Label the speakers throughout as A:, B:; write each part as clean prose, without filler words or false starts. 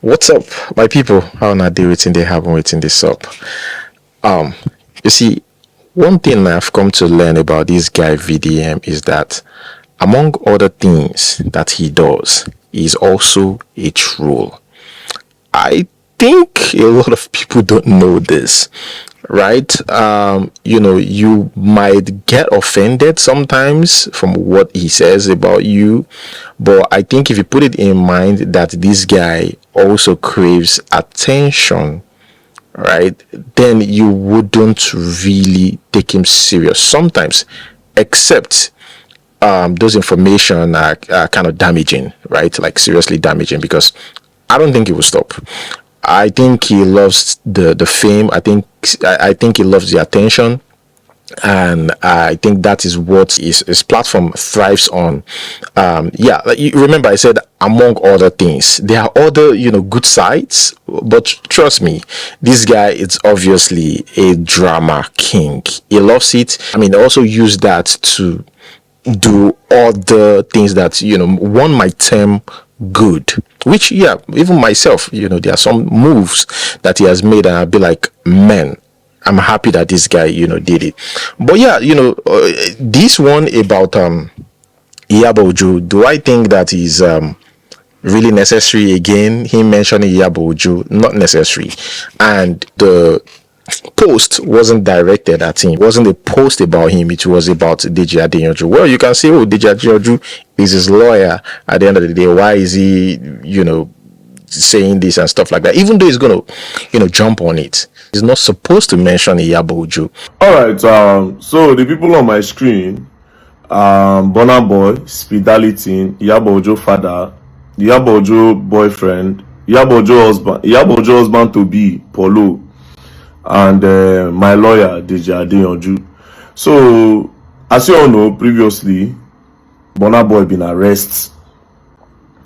A: What's up, my people? How na dey waiting they happen waiting this up. Um, you see, one thing I've come to learn about this guy VDM is that among other things that he does, he's also a troll. I think a lot of people don't know this, right? You might get offended sometimes from what he says about you, but I think if you put it in mind that this guy also craves attention, right, then you wouldn't really take him serious sometimes, except those information are kind of damaging, right? Like seriously damaging, because I don't think he will stop. I think he loves the fame. I think he loves the attention, and I think that is what his platform thrives on. Yeah, like you remember I said among other things, there are other good sides, but trust me, this guy is obviously a drama king. He loves it. I mean, also use that to do other things that one might term good, which, yeah, even myself, there are some moves that he has made and I'll be like, man, I'm happy that this guy did it. But yeah, this one about Iyabo, do I think that is really necessary? Again, him mentioning Iyabo, not necessary. And the post wasn't directed at him. It wasn't a post about him. It was about Deji Adeyanju. Well, you can say, oh, Deji Adeyanju is his lawyer. At the end of the day, why is he, saying this and stuff like that? Even though he's gonna, jump on it, he's not supposed to mention Iyabo.
B: All right. So the people on my screen, Burna Boy, Speed Darlington, Iyabo father, Iyabo boyfriend, Iyabo husband to be Polo, and my lawyer Deji Adeyanju. So as you all know, previously Burna Boy been arrested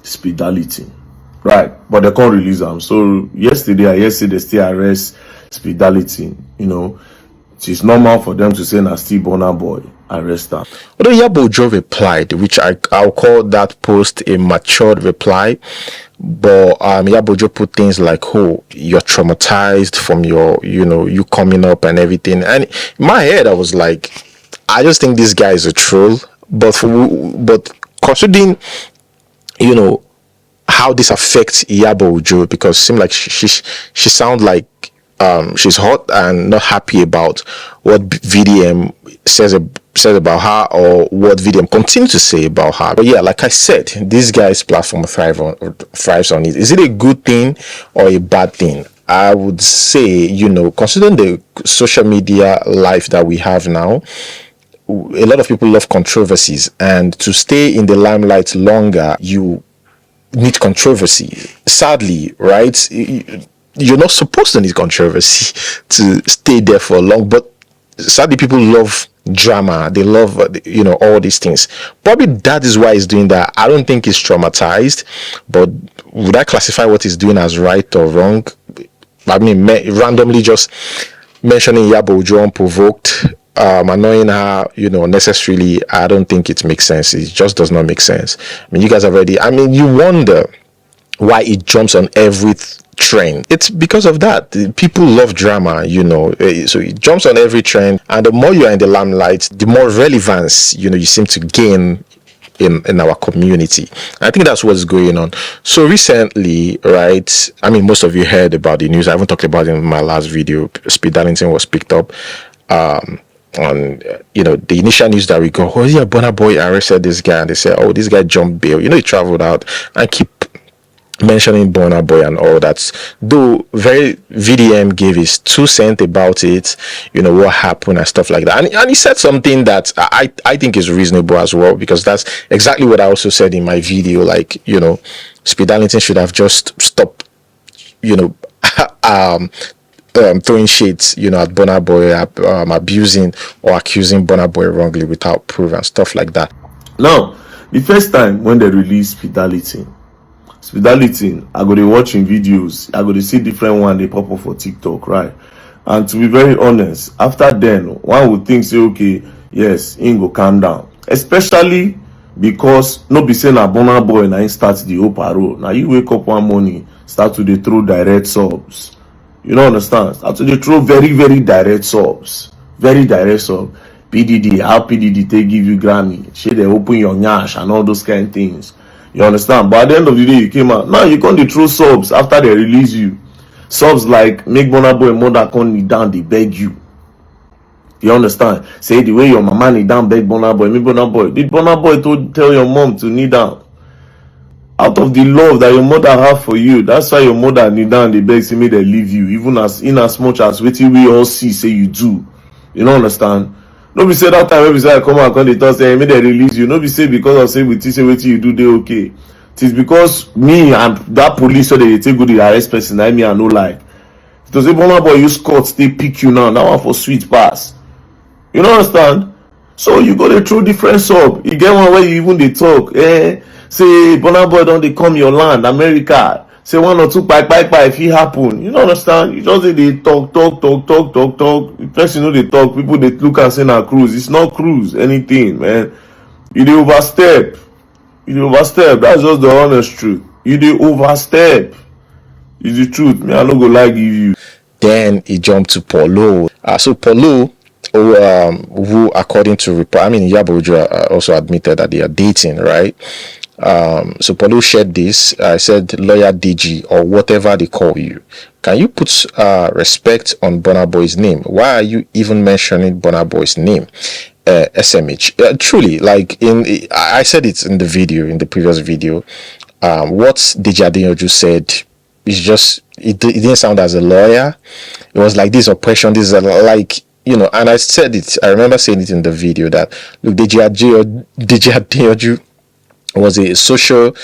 B: Speed Darlington, right? But they can't release him. So yesterday I say they still arrest Speed Darlington. It is normal for them to say na still Burna Boy arrest her.
A: Although Iyabo replied, which I'll call that post a matured reply, but Iyabo put things like, "Oh, you're traumatized from your, you coming up and everything." And in my head, I was like, I just think this guy is a troll. But considering, how this affects Iyabo, because it seems like she sounds like she's hot and not happy about what VDM says about her, or what VDM continue to say about her. But yeah, like I said, this guy's platform thrives on it. Is it a good thing or a bad thing? I would say, considering the social media life that we have now, a lot of people love controversies, and to stay in the limelight longer, you need controversy. Sadly, right? You're not supposed to need controversy to stay there for long, but sadly people love drama. They love all these things. Probably that is why he's doing that. I don't think he's traumatized, but would I classify what he's doing as right or wrong? I mean, randomly just mentioning Iyabo unprovoked, annoying her, necessarily, I don't think it makes sense. It just does not make sense. I mean, you guys have already, you wonder why it jumps on every trend. It's because of that. People love drama, so it jumps on every trend, and the more you are in the limelight, the more relevance you seem to gain in our community. I think that's what's going on. So recently, right, most of you heard about the news. I haven't talked about it in my last video. Speed Darlington was picked up on the initial news that we got. Oh yeah, Burna Boy arrested this guy, and they said, oh, this guy jumped bail. He traveled out, and keep mentioning Burna Boy and all that. Though very VDM gave his 2 cents about it, what happened and stuff like that. And he said something that I think is reasonable as well, because that's exactly what I also said in my video. Like, Speed Darlington should have just stopped, throwing shades, at Burna Boy, abusing or accusing Burna Boy wrongly without proof and stuff like that.
B: Now, the first time when they released Speed Darlington, I go to watching videos, I go to see different one they pop up for TikTok, right? And to be very honest, after then, one would think, say, okay, yes, him go calm down. Especially because no be saying a Burna Boy na him start the whole parole. Now you wake up one morning, start to dey throw direct subs. You don't understand? Start to dey throw very, very direct subs. Very direct sub. PDD, how PDD take give you Grammy? Shey they open your nyash and all those kind of things. You understand? But at the end of the day, you came out. Now you can't dey throw subs after they release you. Subs like make Burna Boy mother come kneel down, they beg you. You understand? Say the way your mama kneel down, beg Burna Boy. Make Burna Boy. Did Burna Boy tell your mom to kneel down? Out of the love that your mother have for you, that's why your mother kneel down, they beg say make they leave you, even as in as much as wetin we all see say you do. You don't understand? No be say that time when we say I come out and they talk say make they release you. No be say because of say we think say wetin you do they okay. It is because me and that police so they take go the arrest person. I me I no like. To say Burna Boy use court they pick you now. That one for sweet pass. You don't understand? So you go dey through different sub. You get one where you even they talk. Say Burna Boy don't they come your land, America. Say one or two bye if it happen. You don't understand? You just they talk. The person know they talk. People they look and say na cruise. It's not cruise. Anything, man. You dey overstep. That's just the honest truth. You dey overstep. It's the truth. Me, I no go lie give you.
A: Then he jumped to Polo. So Polo, who according to report, I mean Iyabo also admitted that they are dating, right? So Polo shared this. I said, lawyer DG or whatever they call you, can you put respect on Burna Boy's name? Why are you even mentioning Burna Boy's name? SMH. Truly, like I said it in the previous video. What DJ Adeyanju said is just it didn't sound as a lawyer. It was like this oppression. This is like, you know, and I said it. I remember saying it in the video that look, DJ Adeyanju was a social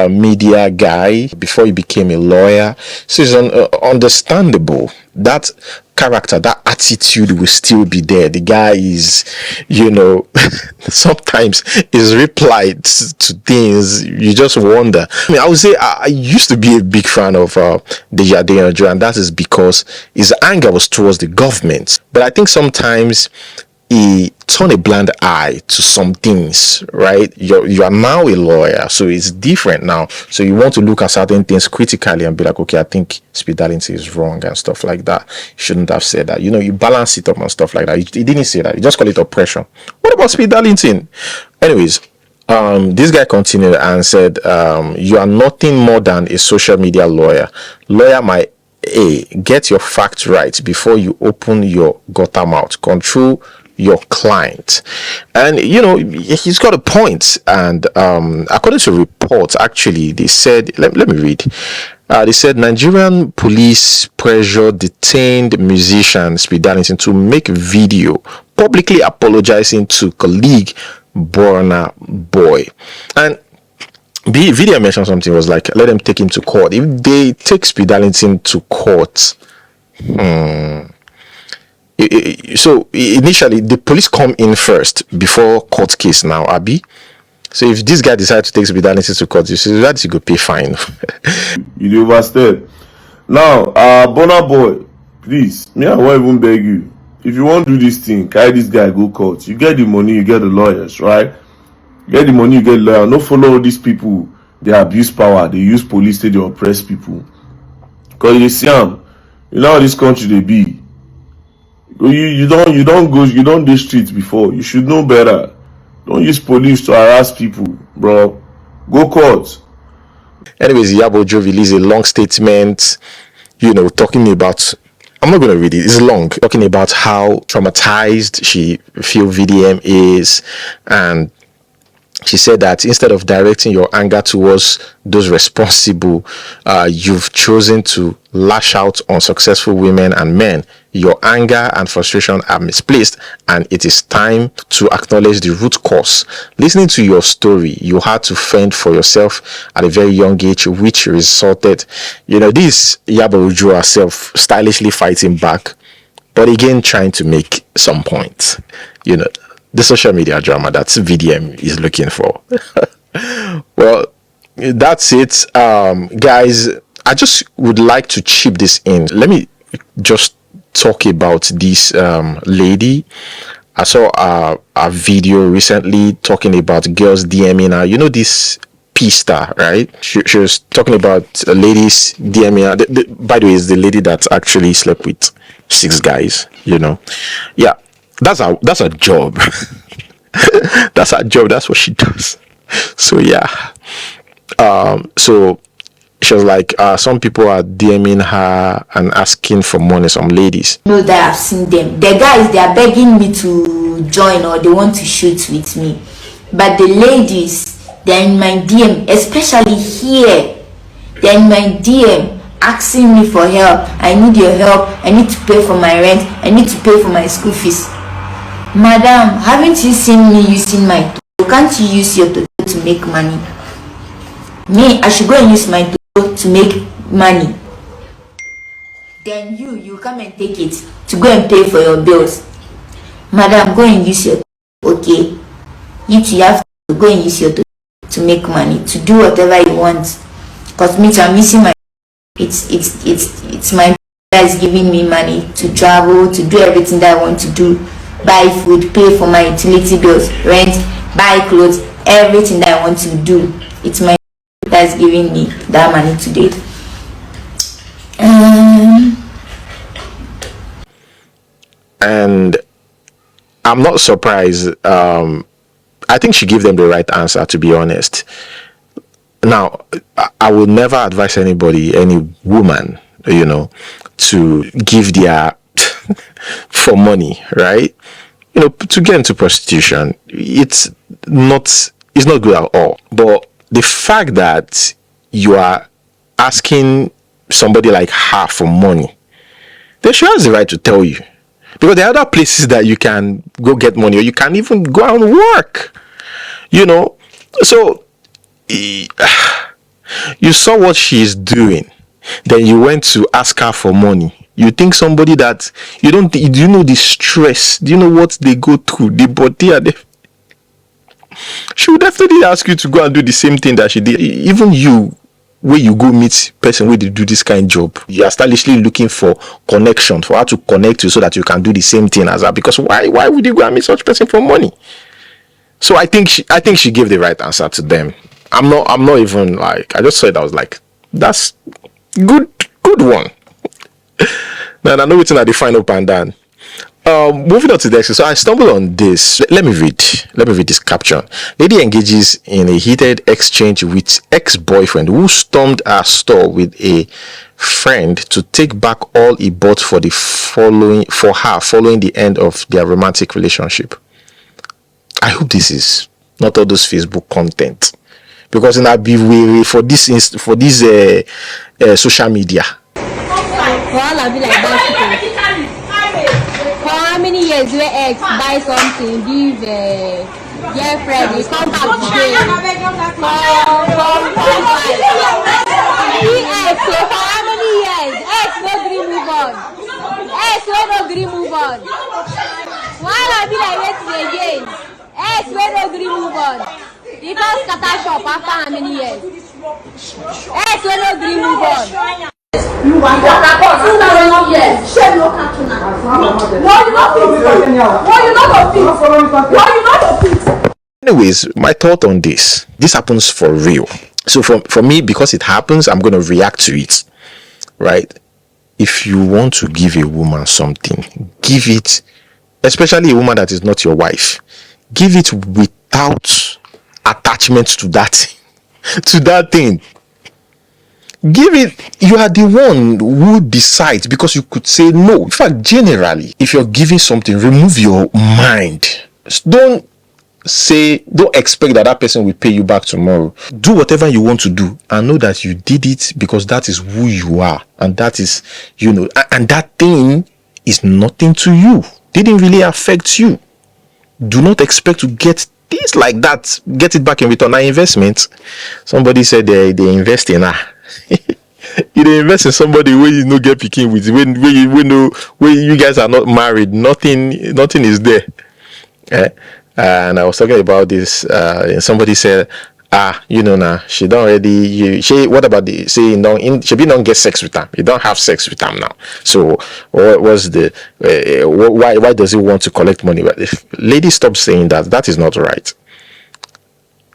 A: media guy before he became a lawyer. So it's understandable that character, that attitude will still be there. The guy is, you know, sometimes his reply to things, you just wonder. I mean, I would say I used to be a big fan of DJ Adeyanju, and that is because his anger was towards the government. But I think sometimes he turn a blind eye to some things, right? You are now a lawyer, so it's different now. So you want to look at certain things critically and be like, okay, I think Speed Darlington is wrong and stuff like that. You shouldn't have said that. You know, you balance it up and stuff like that. He didn't say that. You just call it oppression. What about Speed Darlington? Anyways, this guy continued and said, you are nothing more than a social media lawyer. Lawyer my get your facts right before you open your gutter mouth. Control your client. And you know, he's got a point. And according to reports, actually they said, let me read. They said Nigerian police pressure detained musician Speed Darlington to make video publicly apologizing to colleague Burna Boy. And the video mentioned something, was like, let them take him to court. If they take Speed Darlington to court, so initially the police come in first before court case now, Abi. So if this guy decides to take Speed Darlington to court, you see that you go pay fine.
B: You overstep. Now, Burna Boy, please, me I won't even beg you. If you want to do this thing, carry this guy go court. You get the money, you get the lawyers, right? You get the money, you get lawyer. No follow all these people. They abuse power. They use police to oppress people. Cause you see them, you know how this country they be. You don't do streets before. You should know better. Don't use police to harass people, bro. Go court.
A: Anyways, Iyabo released a long statement, you know, talking about, I'm not going to read it, it's long, talking about how traumatized she feel VDM is. And she said that instead of directing your anger towards those responsible, you've chosen to lash out on successful women and men. Your anger and frustration are misplaced, and it is time to acknowledge the root cause. Listening to your story, you had to fend for yourself at a very young age, which resulted, you know, this Iyabo herself stylishly fighting back, but again trying to make some point, you know, the social media drama that VDM is looking for. Well, that's it, guys. I just would like to chip this in. Let me just talk about this lady. I saw a video recently talking about girls DMing her. You know, these P star, right? She was talking about ladies DMing her. By the way, it's the lady that actually slept with 6 guys. Yeah, that's a job. That's her job. That's what she does. So yeah. So she was like, some people are DMing her and asking for money. Some ladies.
C: Know that I've seen them. The guys, they are begging me to join or they want to shoot with me. But the ladies, they're in my DM, especially here. They're in my DM asking me for help. I need your help. I need to pay for my rent. I need to pay for my school fees. Madam, haven't you seen me using my toe? Can't you use your toe to make money? Me, I should go and use my toe to make money. Then you come and take it to go and pay for your bills. Madam, go and use your toe, okay? You have to go and use your toe to make money, to do whatever you want. Cause me, I'm missing my. It's my that's giving me money to travel, to do everything that I want to do. Buy food, pay for my utility bills, rent, buy clothes, everything that I want to do. It's my that's giving me that money today.
A: And I'm not surprised. I think she gave them the right answer, to be honest. Now, I would never advise anybody, any woman, to give their for money, right? To get into prostitution, it's not good at all. But the fact that you are asking somebody like her for money, then she has the right to tell you. Because there are other places that you can go get money, or you can even go out and work. So you saw what she's doing, then you went to ask her for money. You think somebody that do you know the stress? Do you know what they go through? The body and she would definitely ask you to go and do the same thing that she did. Even you, where you go meet person where they do this kind of job, you are stylishly looking for connection, for her to connect you so that you can do the same thing as her. Because why would you go and meet such person for money? So I think she gave the right answer to them. I'm not even like, I just saw it, I was like, that's good one. Now I know it's not the final pandan. Moving on to the next. So I stumbled on this. Let me read this caption. Lady engages in a heated exchange with ex-boyfriend who stormed her store with a friend to take back all he bought for her following the end of their romantic relationship. I hope this is not all those Facebook content, because I'll be weary for this social media.
D: For how many years your ex buy something, give girlfriend, you come back today. Ex, so for how many years? Ex no gree move on. Ex no gree move on. Why I be like waiting again? Ex no gree move on. You can't scatter shop after how many years? Ex no gree move on.
A: Anyways, my thought on this happens for real. So for me, because it happens, I'm going to react to it, right? If you want to give a woman something, give it, especially a woman that is not your wife, give it without attachment to that thing. Give it. You are the one who decides, because you could say no. In fact, generally, if you're giving something, remove your mind. Don't expect that person will pay you back tomorrow. Do whatever you want to do and know that you did it because that is who you are, and that is, and that thing is nothing to you. Didn't really affect you. Do not expect to get things like that, get it back in return. Now, investment. Somebody said they invest in her. You invest in somebody where you no get picking with, where you guys are not married. Nothing is there. And I was talking about this. And somebody said, now she don't already. What about the saying? She don't get sex with him. You don't have sex with him now. So what was the why does he want to collect money? But if lady, stop saying that. That is not right.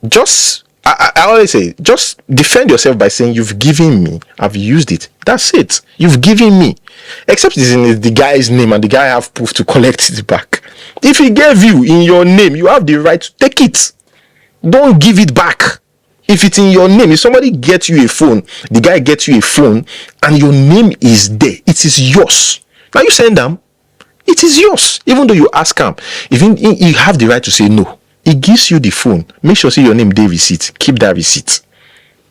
A: Just I always say, just defend yourself by saying you've given me, I've used it. That's it. You've given me. Except it's in the guy's name and the guy have proof to collect it back. If he gave you in your name, you have the right to take it. Don't give it back. If it's in your name, if somebody gets you a phone, the guy gets you a phone and your name is there, it is yours. Now you send them, it is yours. Even though you ask him, even you have the right to say no. He gives you the phone. Make sure see your name, day receipt. Keep that receipt.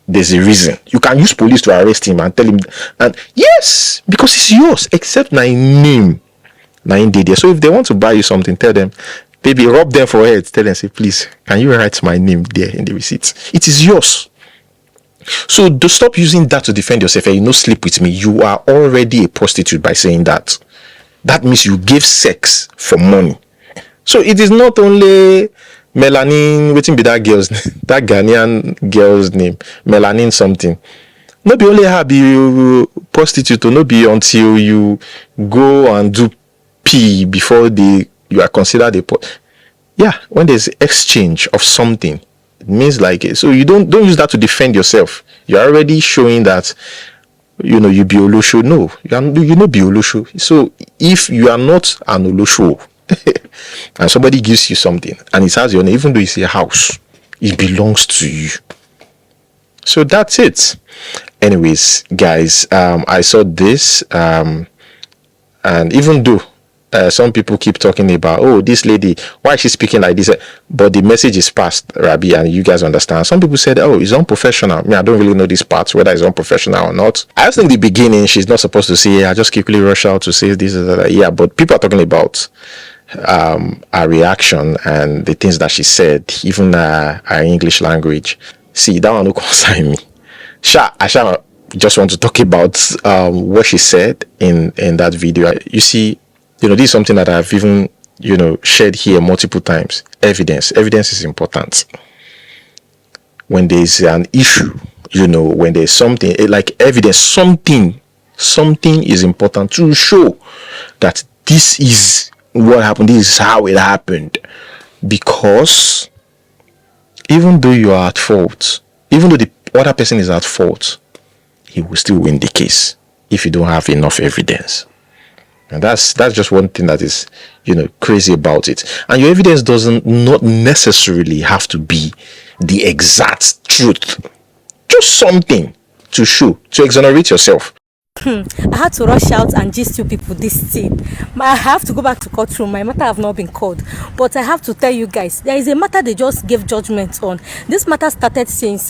A: There's a reason. You can use police to arrest him and tell him, and yes, because it's yours, except my name. Nine day there. So if they want to buy you something, tell them, baby, rub them for head. Tell them, say, please, can you write my name there in the receipt? It is yours. So do stop using that to defend yourself. And you know, sleep with me. You are already a prostitute by saying that. That means you give sex for money. So it is not only Melanin, waiting be that Ghanaian girl's name, Melanin something. Not be only her be prostitute, or not be until you go and do pee before you are considered a yeah. When there's exchange of something, it means like it. So you don't use that to defend yourself. You're already showing that you be Olosho. No, you know be Olosho. So if you are not an Olosho and somebody gives you something and it has your name, even though it's a house, it belongs to you. So that's it. Anyways, guys, I saw this and even though some people keep talking about, oh, this lady, why is she speaking like this? But the message is passed, Rabbi, and you guys understand. Some people said, oh, it's unprofessional. I mean, I don't really know this part, whether it's unprofessional or not. I just think the beginning, she's not supposed to say, I just quickly rush out to say this. Yeah, but people are talking about her reaction and the things that she said, even her English language. See, that one don't concern me. I just want to talk about what she said in that video. You see, this is something that I've even, shared here multiple times. Evidence is important. When there's an issue, when there's something like evidence, something is important to show that this is what happened. This is how it happened. Because even though you are at fault, even though the other person is at fault, he will still win the case if you don't have enough evidence. And that's just one thing that is, crazy about it. And your evidence doesn't not necessarily have to be the exact truth. Just something to show, to exonerate yourself.
E: I had to rush out and gist you people this thing. I have to go back to courtroom. My matter have not been called, but I have to tell you guys, there is a matter they just gave judgment on. This matter started since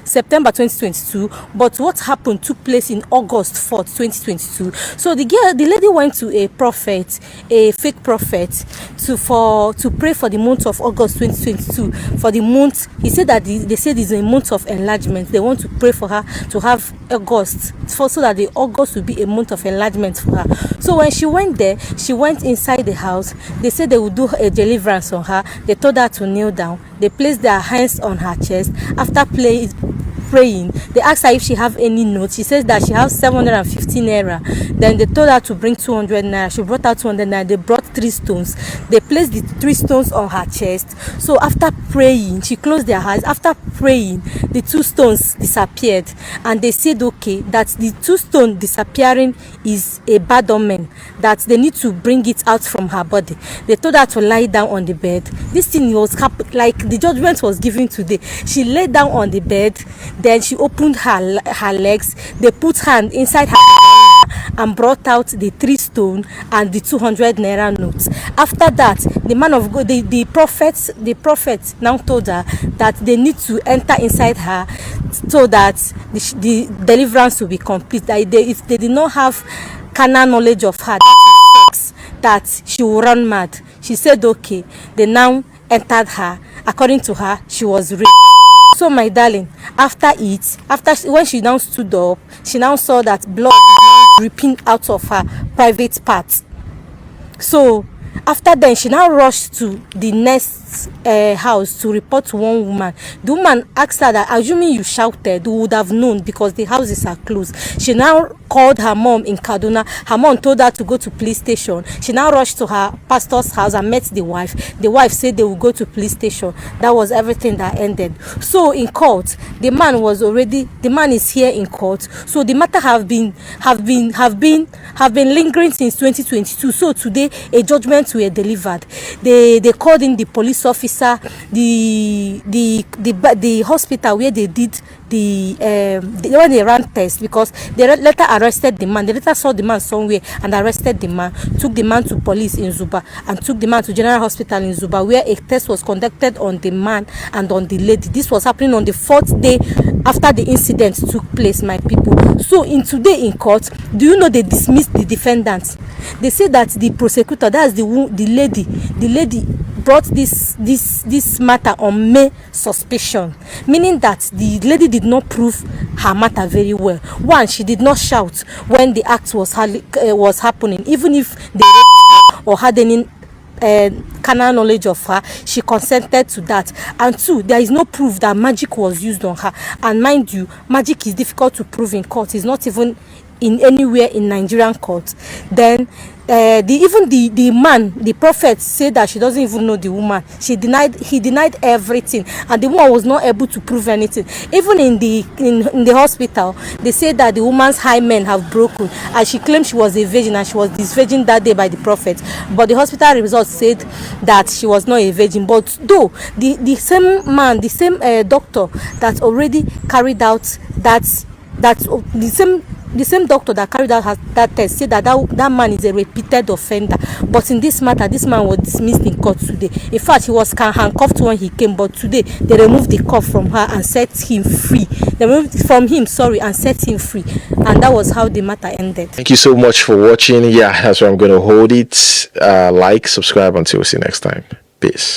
E: September 2022, but what happened took place in August 4th, 2022. So the lady went to a prophet, a fake prophet, to pray for the month of August 2022. For the month, he said that they said it's a month of enlargement. They want to pray for her to have August so that the August will be a month of enlargement for her. So when she went there, she went inside the house. They said they would do a deliverance on her. They told her to kneel down. They placed their hands on her chest. After praying, they asked her if she have any notes. She says that she has 750 naira. Then they told her to bring 200 naira. She brought out 200 naira. They brought 3 stones. They placed the 3 stones on her chest. So after praying, she closed their eyes. After praying, the 2 stones disappeared, and they said okay, that the 2 stones disappearing is a bad omen, that they need to bring it out from her body. They told her to lie down on the bed. This thing was like the judgment was given today. She lay down on the bed. Then she opened her legs. They put her inside her and brought out the 3 stone and the 200 naira notes. After that, the man of God, the prophet now told her that they need to enter inside her so that the deliverance will be complete. That if they did not have carnal knowledge of her, that is sex, that she will run mad. She said okay. They now entered her. According to her, she was raped. So my darling, when she now stood up, she now saw that blood is now dripping out of her private part. So After then, she now rushed to the next house to report to one woman. The woman asked her that, assuming you shouted, we would have known because the houses are closed. She now called her mom in Kaduna. Her mom told her to go to police station. She now rushed to her pastor's house and met the wife. The wife said they will go to police station. That was everything that ended. So in court, the man is here in court. So the matter have been lingering since 2022. So today a judgment were delivered. They called in the police officer, the hospital where they did when they ran tests, because they later arrested the man. They later saw the man somewhere and arrested the man, took the man to police in Zuba and took the man to General Hospital in Zuba, where a test was conducted on the man and on the lady. This was happening on the 4th day after the incident took place, my people. So today in court, do you know they dismissed the defendants? They say that the prosecutor, that's the lady brought this matter on mere suspicion, meaning that the lady did not prove her matter very well. One, she did not shout when the act was happening, even if they raped her or had any carnal knowledge of her, she consented to that. And two, there is no proof that magic was used on her. And mind you, magic is difficult to prove in court. It's not even in anywhere in Nigerian court. Then the man, the prophet, said that she doesn't even know the woman. He denied everything, and the woman was not able to prove anything. Even in the hospital, they said that the woman's hymen have broken, and she claimed she was a virgin, and she was disvirgined that day by the prophet. But the hospital results said that she was not a virgin. But though the same man, the same doctor that already carried out the same doctor that carried out that test said that man is a repeated offender. But in this matter, this man was dismissed in court today. In fact, he was handcuffed when he came, but today they removed the cuff from her and set him free. They removed it from him, and set him free. And that was how the matter ended.
A: Thank you so much for watching. Yeah, that's where I'm going to hold it. Like, subscribe. Until we see you next time. Peace.